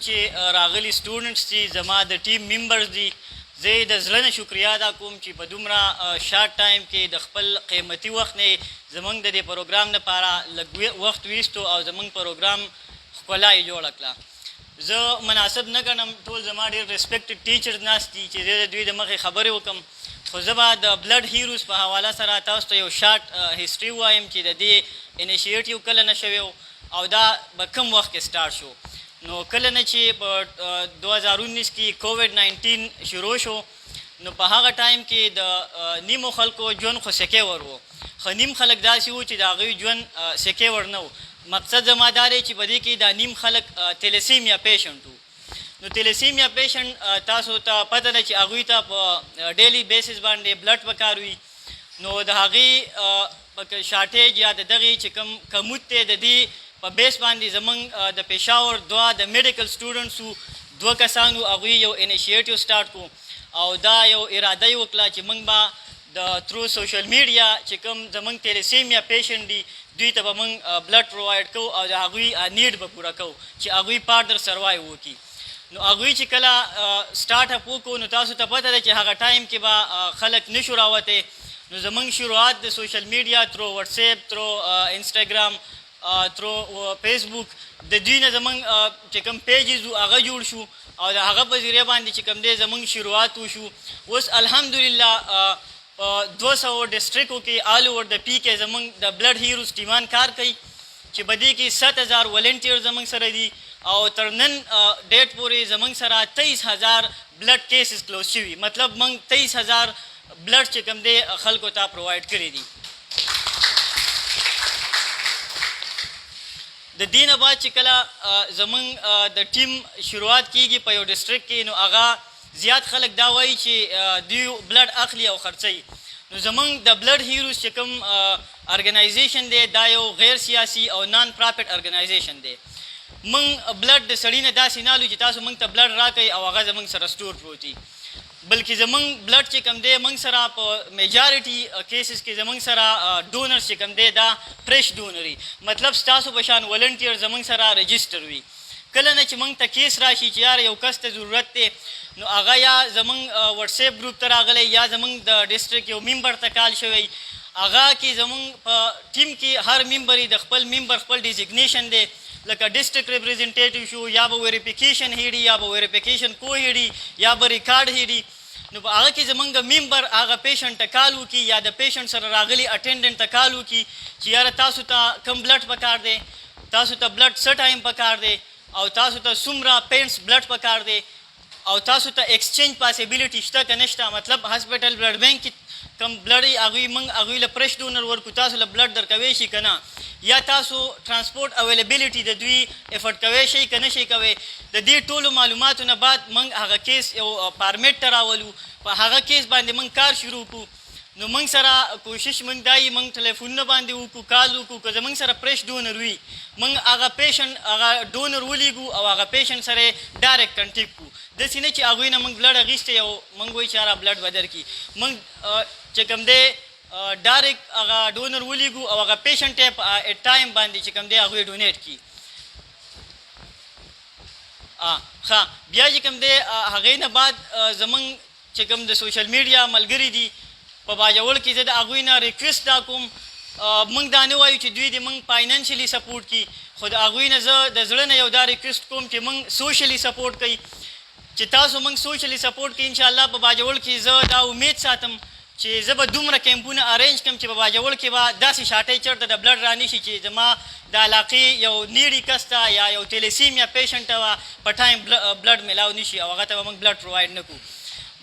چې راغلي سټوډنټس دي زما د ټیم ممبرز دي زه یې د زړه نه شکریا ادا کوم چې په دومره شارټ ټایم کې د خپل قیمتي وخت نه زموږ د دې پروګرام لپاره لږ وخت ویستو او زموږ پروګرام ښکلا یې جوړه کړه. زه مناسب نه ګڼم ټول زما ډېر ریسپیکټډ ټیچرز ناست دي چې زه د دوی د مخې خبرې وکړم، خو زه به د بلډ هیروز په حواله سره تاسو ته یو شارټ هسټري ووایم چې د دې انیشیټیو کله نه شوی او دا به کوم وخت کې سټارټ شو. نو کله نه چې په 2019 کې کووډ-19 شروع شو نو په هغه ټایم کې د نیمو خلکو ژوند خو سیکیور و، خو نیم خلک داسې وو چې د هغوی ژوند سیکیور نه و. مقصد زما دا دی چې په دې کې دا نیم خلک تیلیسیمیا پیشنټ وو. نو تیلیسیمیا پیشنټ تاسو ته پته ده چې هغوی ته په ډیلی بیسس باندې بلډ پکار وي. نو د هغې شارټیج یا د دغې چې کوم کمود دی د دې په بیس باندې زموږ د پېښور دوه د میډیکل سټوډنټس وو، دوه کسان وو، هغوی یو انیشیټیو سټارټ کړو او دا یو اراده یې وکړه چې موږ به د تھرو سوشل میډیا چې کوم زموږ تیلیسیمیا پیشنټ دي دوی ته به موږ بلډ پرووایډ کوو او د هغوی نیډ به پوره کوو چې هغوی فاردر سروایو وکړي. نو هغوی چې کله سټارټ اپ وکړو نو تاسو ته پته ده چې هغه ټایم کې به خلک نشو راوتی. نو زموږ شروعات د سوشل میډیا تھرو واتساپ، تھرو انسټاګرام، تھرو فیسبوک د دوی نه زموږ چې کوم پیجز وو هغه جوړ شو او د هغه په ذریعه باندې چې کوم دی زموږ شروعات وشو. اوس الحمدلله په 200 ډسټرکو کې آل اوور د پی کې زموږ د بلډ هیروز ټیمان کار کوي چې په دې کې 7000 والنټیر زموږ سره دي او تر نن ډیټ پورې زموږ سره 23000 بلډ کیسز کلوز شوي، مطلب موږ 23000 بلډ چې کوم دی خلکو ته پرووایډ کړي دي. د دې نه بعد چې کله زموږ د ټیم شروعات کیږي په یو ډسټرکټ کې نو هغه زیات خلک دا وایي چې دوی بلډ اخلي او خرڅوي. نو زموږ د بلډ هیروز چې کوم ارګنایزیشن دی دا یو غیر سیاسي او نان پرافټ ارګنایزیشن دی. موږ بلډ د سړي نه داسې نه الو چې تاسو موږ ته بلډ راکوئ او هغه زموږ سره سټور پروت وي، بلکې زموږ بلډ چې کوم دی موږ سره په میجارټي کیسز کې زموږ سره ډونرز چې کوم دی دا فرش ډونر وي، مطلب ستاسو په شان والنټیر زموږ سره رجسټر وي. کله نه چې موږ ته کیس راشي چې یار یو کس ته ضرورت دی نو هغه یا زموږ واتساپ گروپ ته راغلی یا زموږ د ډسټرکټ یو ممبر ته کال شوی، هغه کې زموږ په ټیم کې هر ممبر د خپل ممبر خپل ډیزیګنیشن دی، لکه ډسټرکټ ریپرزنټیټیو شو یا به ویریفیکیشن هیډي یا به ویریفیکیشن کو هیډي یا به ریکارډ هیډي. نو په هغه کې زموږ ممبر هغه پیشنټ ته کال وکړي یا د پیشنټ سره راغلي اټینډنټ ته کال وکړي چې یاره تاسو ته کوم بلډ پکار دی، تاسو ته بلډ څه ټایم پکار دی او تاسو ته څومره پینټس بلډ پکار دی او تاسو ته ایکسچینج پاسیبلیټي شته که نشته، مطلب هاسپټل بلډ بینک کې کوم بلډ یې هغوی موږ هغوی له فرش ډونر ورکړو تاسو له بلډ درکوی شي که نه، یا تاسو ترانسپورټ اویلیبلیټي د دوی افورډ کوی شئ که نه شئ کوی. د دې ټولو معلوماتو نه بعد موږ هغه کیس یو فارمیټ ته راولو، په هغه کیس باندې موږ کار شروع کړو. نو موږ سره کوشش موږ دا یي موږ ټلیفونونه باندې وکړو، کال وکړو، که زموږ سره فرش ډونر وي موږ هغه پیشنټ هغه ډونر ولیږو او هغه پیشنټ سره یې ډایرکټ کنټیکټ کړو. داسې نه چې هغوی نه موږ بلډ اخیستی او موږ وایي چې یاره بلډ به درکړي، موږ چې کوم دی ډایرکټ هغه ډونر ولیږو او هغه پیشنټ یې په ایټ ټایم باندې چې کوم دی هغوی ډونیټ کړي. ښه بیا چې کوم دی هغې نه بعد زموږ چې کوم د سوشل میډیا ملګري دي په باجوړ کې زه د هغوی نه ریکویسټ دا کوم موږ دا نه وایو چې دوی دې موږ فاینانشلي سپورټ کړي، خو د هغوی نه زه د زړه نه یو دا ریکویسټ کوم چې موږ سوشلي سپورټ کوي، چې تاسو موږ سوشلي سپورټ کوي. انشاءالله په باجوړ کې زه دا امید ساتم چې زه به دومره کیمپونه ارینج کړم چې په باجوړ کې به داسې شاټۍ چېرته د بلډ رانیشي چې زما د علاقې یو نیډي کس ته یا یو تیلیسیمیا پیشنټ ته به په ټایم بلډ میلاو نه شي او هغه ته به موږ بلډ پرووایډ نه کړو.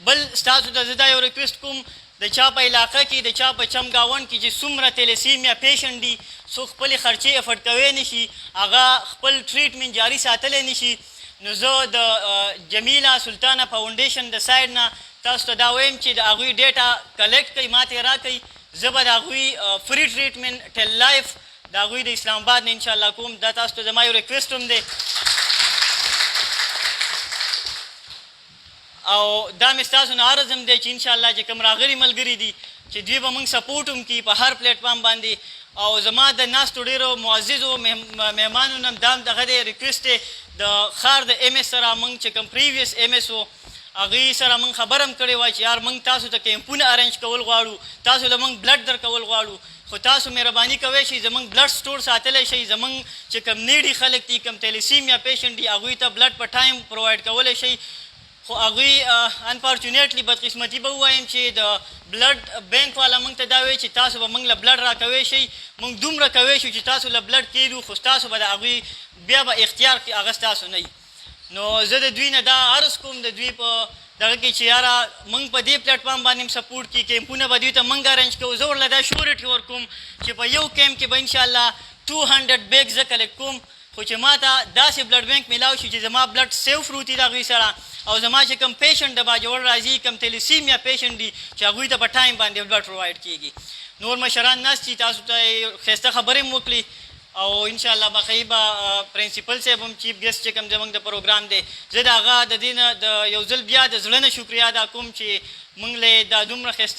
بل ستاسو ته زه دا یو ریکویسټ کوم د چا په علاقه کې د چا په چمګاون کې چې څومره تیلیسیمیا پیشنټ دي څوک خپلې خرچې افورډ کوی نه شي، هغه خپل ټریټمنټ جاري ساتلی نه شي، نو زه د جمیله سلطانه فاونډیشن د سایډ نه تاسو ته دا وایم چې د هغوی ډیټا کلیکټ کوئ، ما ته یې راکوئ، زه به د هغوی فري ټریټمنټ ټل لایف د هغوی د اسلام آباد نه انشاءالله کوم. دا تاسو ته زما یو ریکویسټ هم دی او دا مې ستاسو نه عرض هم دی چې انشاءالله چې کوم راغلي ملګري دي چې دوی به موږ سپورټ هم کړي په هر پلیټفارم باندې او زما د ناستو ډېرو معززو مهمانو نه دا هم دغه دی ریکویسټ دی د ښار د ایم ایس سره موږ چې کوم پریویس ایم ایس و هغوی سره موږ خبره هم کړې وه چې یار موږ تاسو ته کیمپونه ارینج کول غواړو تاسو له موږ بلډ درکول غواړو خو تاسو مهرباني کوئ شئ زموږ بلډ سټور ساتلی شئ زموږ چې کوم نیډي خلک دي کوم تیلیسیمیا پیشنټ دي هغوی ته بلډ په ټایم پرووایډ کولی شئ خو هغوی انفارچونیټلی بدقسمتي به ووایم چې د بلډ بینک والا موږ ته دا وایي چې تاسو به موږ له بلډ راکوی شئ موږ دومره کوی شو چې تاسو له بلډ کېږو خو ستاسو به د هغوی بیا به اختیار هغه ستاسو نه وي نو زه د دوی نه دا عرض کوم د دوی په دغه کې چې یاره موږ په دې پلیټفارم باندې هم سپورټ کړي کیمپونه به دوی ته موږ ارینج کوو زه ورله دا شورټي ورکوم چې په یو کیمپ کې به انشاءالله 200 بیگ زه کلیکټ کوم خو چې ما ته داسې بلډ بینک میلاو شي چې زما بلډ سیف روتي د هغوی سره او زما چې کوم پیشنټ د باجوړ راځي کوم تیلیسیمیا پیشنټ دي چې هغوی ته په ټایم باندې بلډ پرووایډ کېږي نور مشران ناست چې تاسو ته ښایسته خبرې هم وکړي او انشاءالله بخیر به پرنسپل صاحب هم چیف ګیسټ چې کوم زموږ د پروګرام دی زه د هغه د دې نه د یو ځل بیا د زړه نه شکریه ادا کوم چې موږ له دا دومره ښایسته